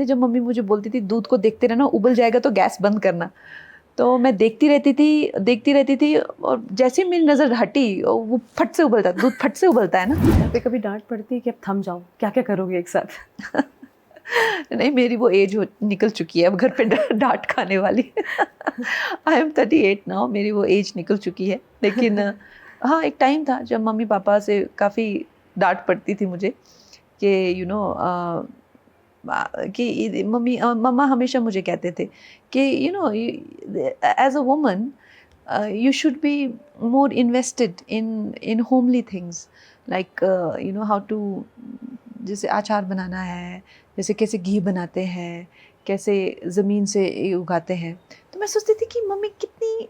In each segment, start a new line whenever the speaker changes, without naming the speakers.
जब मम्मी मुझे बोलती थी दूध को देखते रहना, उबल जाएगा तो गैस बंद करना, तो मैं देखती रहती थी और जैसे ही मेरी नज़र हटी वो फट से उबलता, दूध फट से उबलता है ना।
घर पे कभी डांट पड़ती है कि अब थम जाओ, क्या क्या करोगे एक साथ?
नहीं, मेरी वो एज निकल चुकी है अब घर पे डांट खाने वाली। आई एम 38 नाउ, मेरी वो एज निकल चुकी है। लेकिन हाँ, एक टाइम था जब मम्मी पापा से काफ़ी डांट पड़ती थी मुझे कि कि मम्मा हमेशा मुझे कहते थे कि as a woman you should be more invested in homely things, like how to, जैसे अचार बनाना है, जैसे कैसे घी बनाते हैं, कैसे ज़मीन से ये उगाते हैं। तो मैं सोचती थी कि मम्मी कितनी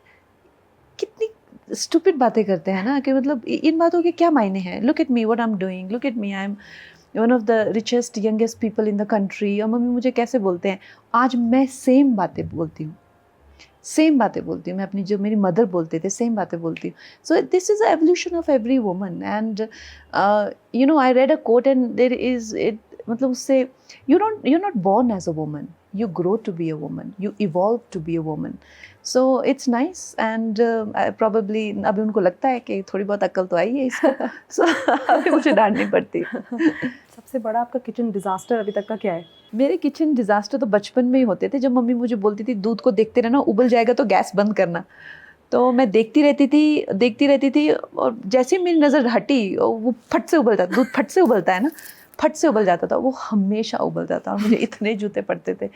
कितनी स्टूपिड बातें करते हैं ना, कि मतलब इन बातों के क्या मायने हैं। Look at me, what I am doing, look at me, I am one of the richest youngest people in the country. और मम्मी मुझे कैसे बोलते हैं। आज मैं सेम बातें बोलती हूँ, सेम बातें बोलती हूँ मैं अपनी, जो मेरी मदर बोलते थे सेम बातें बोलती हूँ। So this is a evolution of every woman. And I read a quote and there is it, मतलब उससे you're not born as a woman, you grow to be a woman, you evolve to be a woman. So it's nice and probably अभी उनको लगता है कि थोड़ी बहुत अक्ल तो आई है इसको। so अभी मुझे डांटनी पड़ती है।
सबसे बड़ा आपका किचन डिजास्टर अभी तक का क्या है?
मेरे किचन डिज़ास्टर तो बचपन में ही होते थे, जब मम्मी मुझे बोलती थी दूध को देखते रहना, उबल जाएगा तो गैस बंद करना। तो मैं देखती रहती थी और जैसे ही मेरी नज़र हटी वो फट से उबलता, दूध फट से उबलता है ना, फट से उबल जाता था, वो हमेशा उबलता था और मुझे इतने जूते पड़ते थे।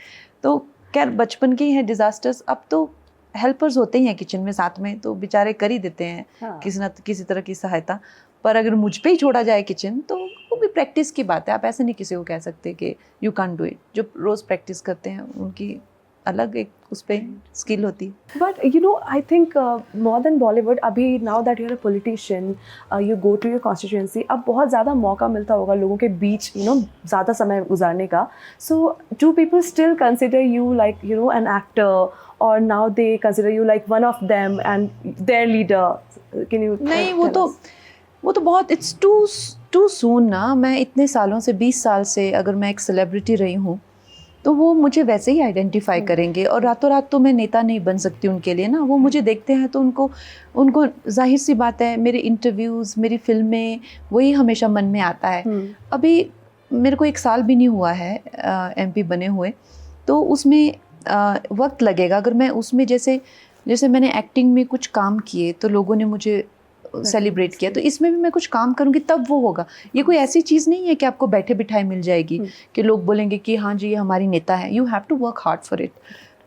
तो खैर बचपन के ही हैं डिज़ास्टर्स। अब तो हेल्पर्स होते ही हैं किचन में साथ में, तो बेचारे कर ही देते हैं
हाँ।
किसी तरह की सहायता। पर अगर मुझ पे ही छोड़ा जाए किचन, तो वो भी प्रैक्टिस की बात है। आप ऐसे नहीं किसी को कह सकते कि यू कांट डू इट। जो रोज़ प्रैक्टिस करते हैं उनकी अलग एक उस पर स्किल होती है।
But I think more than Bollywood, अभी now that you're a politician, you go to your constituency, अब बहुत ज़्यादा मौका मिलता होगा लोगों के बीच ज़्यादा समय गुजारने का. So do people still consider you like an actor, or now they consider you like one of them and their leader? Can you
नहीं,
tell us?
वो तो बहुत इट्स टू सून ना। मैं इतने सालों से, 20 साल से अगर मैं एक सेलिब्रिटी रही हूँ, तो वो मुझे वैसे ही आइडेंटिफाई करेंगे। और रातों रात तो मैं नेता नहीं बन सकती उनके लिए ना। वो मुझे देखते हैं तो उनको जाहिर सी बात है, मेरे इंटरव्यूज़, मेरी फिल्में, वही हमेशा मन में आता है। अभी मेरे को 1 साल भी नहीं हुआ है MP बने हुए, तो उसमें वक्त लगेगा। अगर मैं उसमें जैसे मैंने एक्टिंग में कुछ काम किए तो लोगों ने मुझे सेलिब्रेट किया, तो इसमें भी मैं कुछ काम करूंगी तब वो होगा। ये कोई ऐसी चीज़ नहीं है कि आपको बैठे बिठाए मिल जाएगी कि लोग बोलेंगे कि हाँ जी ये हमारी नेता है। You have to work hard for it.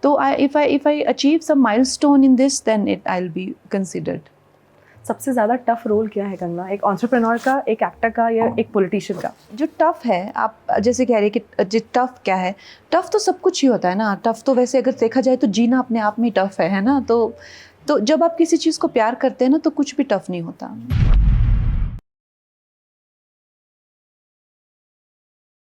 तो if I achieve some milestone in this, then it I will be considered.
सबसे ज़्यादा टफ रोल क्या है करना, एक एंटरप्रेन्योर का, एक एक्टर का, या एक पॉलिटिशियन का?
जो टफ़ है, आप जैसे कह रहे हैं कि जो टफ़ क्या है, टफ़ तो सब कुछ ही होता है ना। टफ़ तो वैसे अगर देखा जाए तो जीना अपने आप में टफ़ है ना। तो जब आप किसी चीज़ को प्यार करते हैं ना, तो कुछ भी टफ़ नहीं होता।